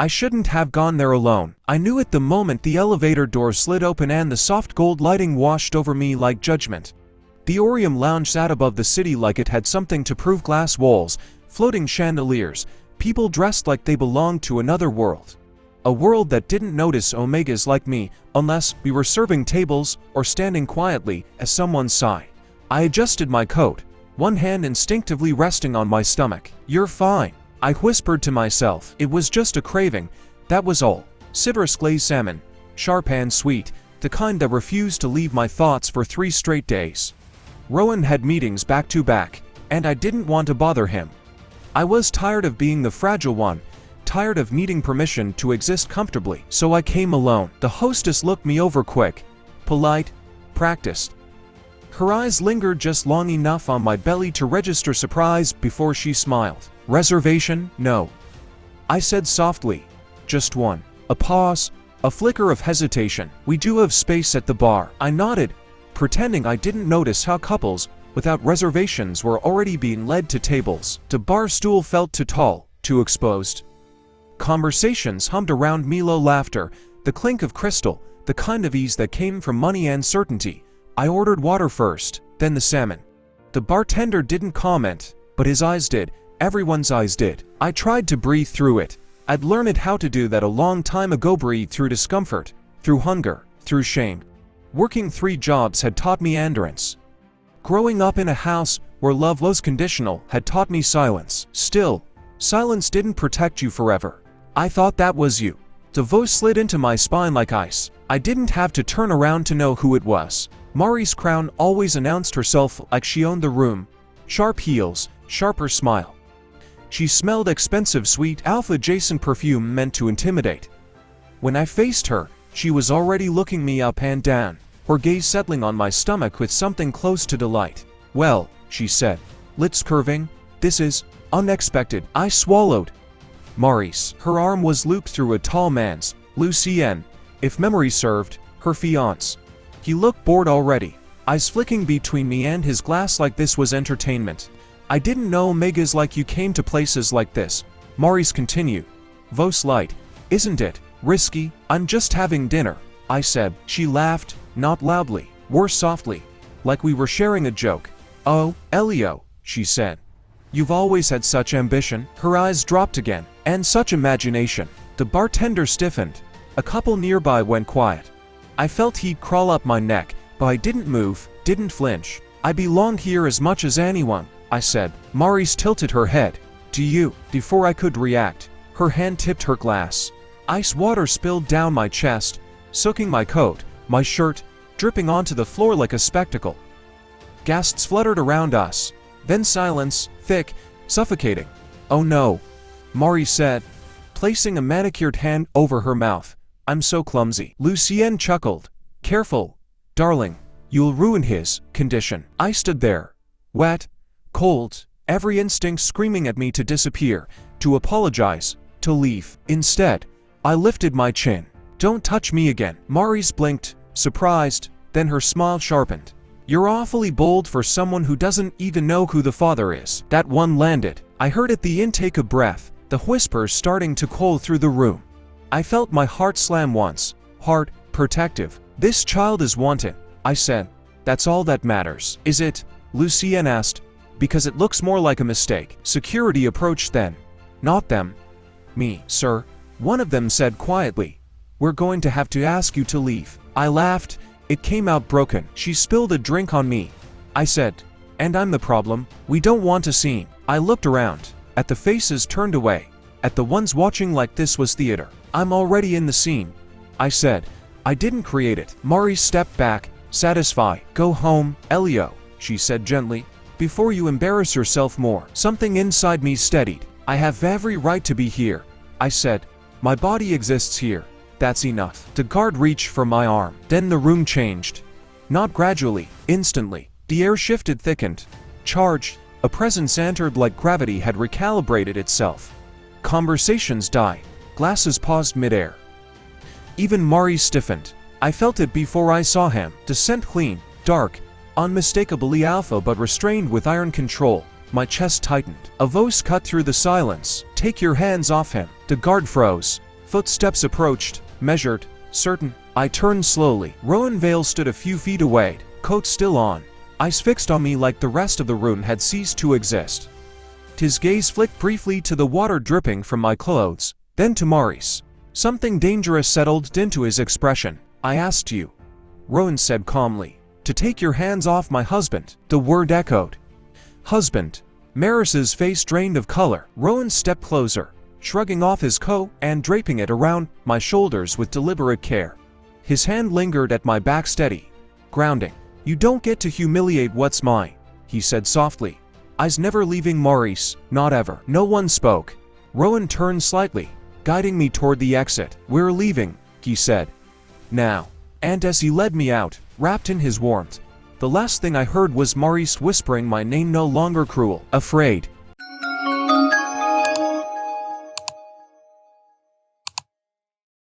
I shouldn't have gone there alone. I knew it the moment the elevator door slid open and the soft gold lighting washed over me like judgment. The Orium Lounge sat above the city like it had something to prove: glass walls, floating chandeliers, people dressed like they belonged to another world. A world that didn't notice omegas like me unless we were serving tables or standing quietly at someone's side. I adjusted my coat, one hand instinctively resting on my stomach. "You're fine," I whispered to myself. It was just a craving, that was all. Citrus glazed salmon, sharp and sweet, the kind that refused to leave my thoughts for 3 straight days. Rowan had meetings back to back, and I didn't want to bother him. I was tired of being the fragile one, tired of needing permission to exist comfortably, so I came alone. The hostess looked me over quick, polite, practiced. Her eyes lingered just long enough on my belly to register surprise before she smiled. "Reservation? No," I said softly. "Just one." A pause, a flicker of hesitation. "We do have space at the bar." I nodded, pretending I didn't notice how couples without reservations were already being led to tables. The bar stool felt too tall, too exposed. Conversations hummed around me, low laughter, the clink of crystal, the kind of ease that came from money and certainty. I ordered water first, then the salmon. The bartender didn't comment, but his eyes did. Everyone's eyes did. I tried to breathe through it. I'd learned how to do that a long time ago. Breathe through discomfort, through hunger, through shame. Working 3 jobs had taught me endurance. Growing up in a house where love was conditional had taught me silence. Still, silence didn't protect you forever. I thought that was you. The voice slid into my spine like ice. I didn't have to turn around to know who it was. Maurice Crown always announced herself like she owned the room. Sharp heels, sharper smile. She smelled expensive sweet alpha-adjacent perfume meant to intimidate. When I faced her, she was already looking me up and down, her gaze settling on my stomach with something close to delight. "Well," she said, lips curving, "this is unexpected." I swallowed. Maurice. Her arm was looped through a tall man's. Lucien, if memory served, her fiancé. He looked bored already, eyes flicking between me and his glass like this was entertainment. "I didn't know Megas like you came to places like this," Maurice continued. "Vos light, isn't it? Risky." "I'm just having dinner," I said. She laughed, not loudly, more softly, like we were sharing a joke. "Oh, Elio," she said. "You've always had such ambition." Her eyes dropped again. "And such imagination." The bartender stiffened. A couple nearby went quiet. I felt heat crawl up my neck, but I didn't move, didn't flinch. "I belong here as much as anyone," I said. Maurice tilted her head. "Do you?" Before I could react, her hand tipped her glass. Ice water spilled down my chest, soaking my coat, my shirt, dripping onto the floor like a spectacle. Gasps fluttered around us. Then silence, thick, suffocating. "Oh no," Maurice said, placing a manicured hand over her mouth. "I'm so clumsy." Lucien chuckled. "Careful, darling. You'll ruin his condition." I stood there, wet, cold, every instinct screaming at me to disappear, to apologize, to leave. Instead, I lifted my chin. "Don't touch me again." Maurice blinked, surprised, then her smile sharpened. "You're awfully bold for someone who doesn't even know who the father is." That one landed. I heard it, the intake of breath, the whispers starting to cold through the room. I felt my heart slam once. Heart, protective. "This child is wanted," I said. "That's all that matters." "Is it?" Lucien asked. "Because it looks more like a mistake." Security approached then. "Not them. Me, sir," one of them said quietly. "We're going to have to ask you to leave." I laughed. It came out broken. "She spilled a drink on me," I said. "And I'm the problem. We don't want a scene." I looked around, at the faces turned away, at the ones watching like this was theater. "I'm already in the scene," I said. "I didn't create it." Maurice stepped back, satisfied. "Go home, Elio," she said gently, "before you embarrass yourself more." Something inside me steadied. "I have every right to be here," I said. "My body exists here. That's enough." The guard reached for my arm. Then the room changed. Not gradually, instantly. The air shifted, thickened, charged. A presence entered like gravity had recalibrated itself. Conversations died. Glasses paused midair. Even Maurice stiffened. I felt it before I saw him. The scent clean, dark, unmistakably alpha but restrained with iron control. My chest tightened. A voice cut through the silence. "Take your hands off him." The guard froze. Footsteps approached, measured, certain. I turned slowly. Rowan Vale stood a few feet away, coat still on, eyes fixed on me like the rest of the room had ceased to exist. His gaze flicked briefly to the water dripping from my clothes, then to Maurice. Something dangerous settled into his expression. I asked you, Rowan said calmly, to take your hands off my husband. The word echoed. Husband. Maurice's face drained of color. Rowan stepped closer, shrugging off his coat and draping it around my shoulders with deliberate care. His hand lingered at my back, steady, grounding. You don't get to humiliate what's mine, he said softly. Eyes never leaving Maurice, not ever. No one spoke. Rowan turned slightly, guiding me toward the exit. We're leaving, he said. Now. And as he led me out, wrapped in his warmth, the last thing I heard was Maurice whispering my name, no longer cruel, afraid,